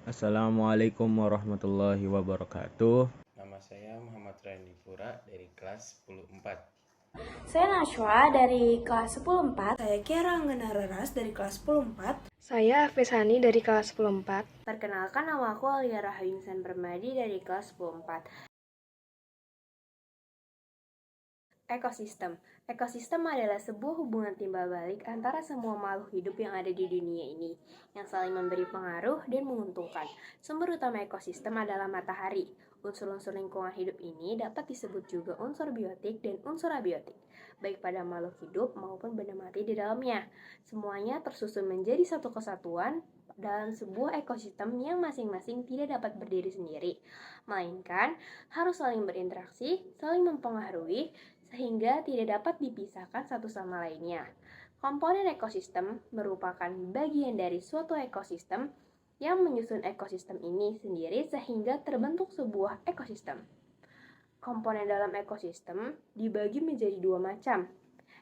Assalamualaikum warahmatullahi wabarakatuh. Nama saya Muhammad Randi Pura dari kelas 10-4. Saya Nashwa dari kelas 10-4. Saya Kiara Anggana Raras dari kelas 10-4. Saya Fesani dari kelas 10-4. Perkenalkan, nama aku Alia Rahayu Insan Permadi dari kelas 10-4. Ekosistem. Ekosistem adalah sebuah hubungan timbal balik antara semua makhluk hidup yang ada di dunia ini, yang saling memberi pengaruh dan menguntungkan. Sumber utama ekosistem adalah matahari. Unsur-unsur lingkungan hidup ini dapat disebut juga unsur biotik dan unsur abiotik, baik pada makhluk hidup maupun benda mati di dalamnya. Semuanya tersusun menjadi satu kesatuan dalam sebuah ekosistem yang masing-masing tidak dapat berdiri sendiri, melainkan harus saling berinteraksi, saling mempengaruhi, sehingga tidak dapat dipisahkan satu sama lainnya. Komponen ekosistem merupakan bagian dari suatu ekosistem yang menyusun ekosistem ini sendiri sehingga terbentuk sebuah ekosistem. Komponen dalam ekosistem dibagi menjadi dua macam,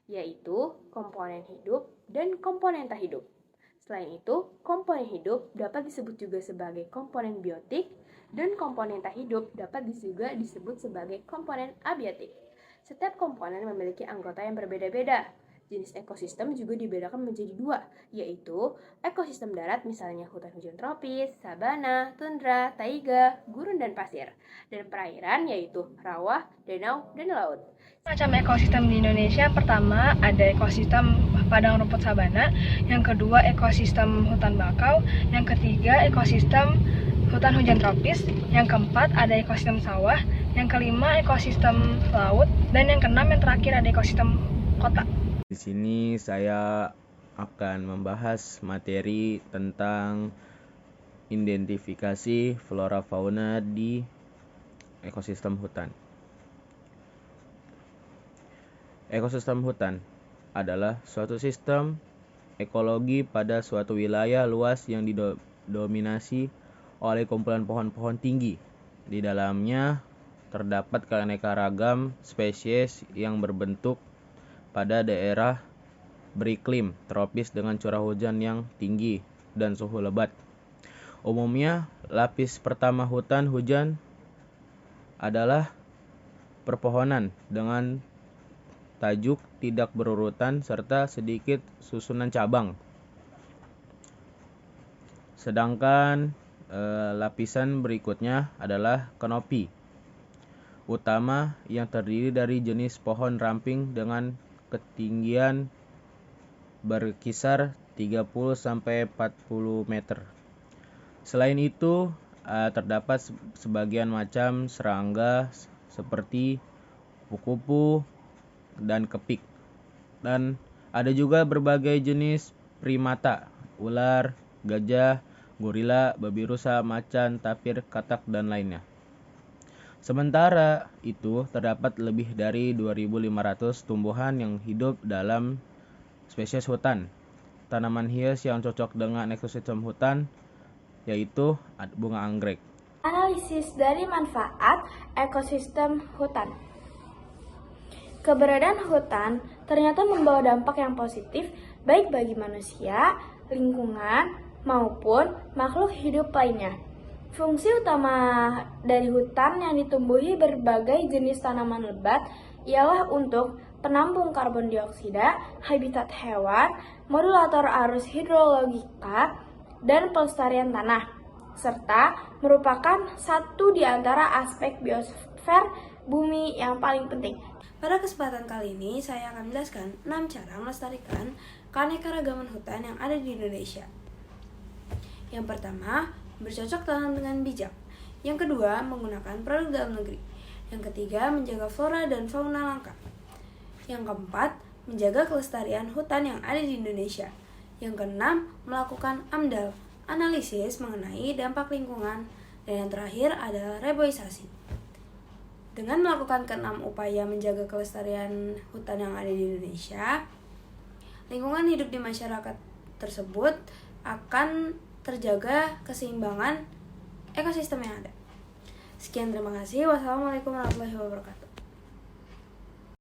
yaitu komponen hidup dan komponen tak hidup. Selain itu, komponen hidup dapat disebut juga sebagai komponen biotik dan komponen tak hidup dapat juga disebut sebagai komponen abiotik. Setiap komponen memiliki anggota yang berbeda-beda. Jenis ekosistem juga dibedakan menjadi dua, yaitu ekosistem darat misalnya hutan hujan tropis, sabana, tundra, taiga, gurun dan pasir. Dan perairan yaitu rawa, danau, dan laut. Macam ekosistem di Indonesia, pertama ada ekosistem padang rumput sabana, yang kedua ekosistem hutan bakau, yang ketiga ekosistem hutan hujan tropis, yang keempat ada ekosistem sawah, yang kelima ekosistem laut, dan yang keenam yang terakhir ada ekosistem kota. Di sini saya akan membahas materi tentang identifikasi flora fauna di ekosistem hutan. Ekosistem hutan adalah suatu sistem ekologi pada suatu wilayah luas yang didominasi oleh kumpulan pohon-pohon tinggi. Di dalamnya terdapat keanekaragam spesies yang berbentuk pada daerah beriklim tropis dengan curah hujan yang tinggi dan suhu lebat. Umumnya, lapis pertama hutan hujan adalah perpohonan dengan tajuk tidak berurutan serta sedikit susunan cabang. Sedangkan lapisan berikutnya adalah kanopi utama yang terdiri dari jenis pohon ramping dengan ketinggian berkisar 30-40 meter. Selain itu, terdapat sebagian macam serangga seperti kupu-kupu dan kepik. Dan ada juga berbagai jenis primata, ular, gajah, gorila, babi rusa, macan, tapir, katak, dan lainnya. Sementara itu, terdapat lebih dari 2.500 tumbuhan yang hidup dalam spesies hutan. Tanaman hias yang cocok dengan ekosistem hutan yaitu bunga anggrek. Analisis dari manfaat ekosistem hutan. Keberadaan hutan ternyata membawa dampak yang positif baik bagi manusia, lingkungan, maupun makhluk hidup lainnya. Fungsi utama dari hutan yang ditumbuhi berbagai jenis tanaman lebat ialah untuk penampung karbon dioksida, habitat hewan, modulator arus hidrologika, dan pelestarian tanah, serta merupakan satu di antara aspek biosfer bumi yang paling penting. Pada kesempatan kali ini, saya akan menjelaskan 6 cara melestarikan keanekaragaman hutan yang ada di Indonesia. Yang pertama, bercocok tanam dengan bijak. Yang kedua, menggunakan produk dalam negeri. Yang ketiga, menjaga flora dan fauna langka. Yang keempat, menjaga kelestarian hutan yang ada di Indonesia. Yang keenam, melakukan AMDAL, analisis mengenai dampak lingkungan. Dan yang terakhir adalah reboisasi. Dengan melakukan keenam upaya menjaga kelestarian hutan yang ada di Indonesia, lingkungan hidup di masyarakat tersebut akan terjaga keseimbangan ekosistem yang ada. Sekian, terima kasih. Wassalamualaikum warahmatullahi wabarakatuh.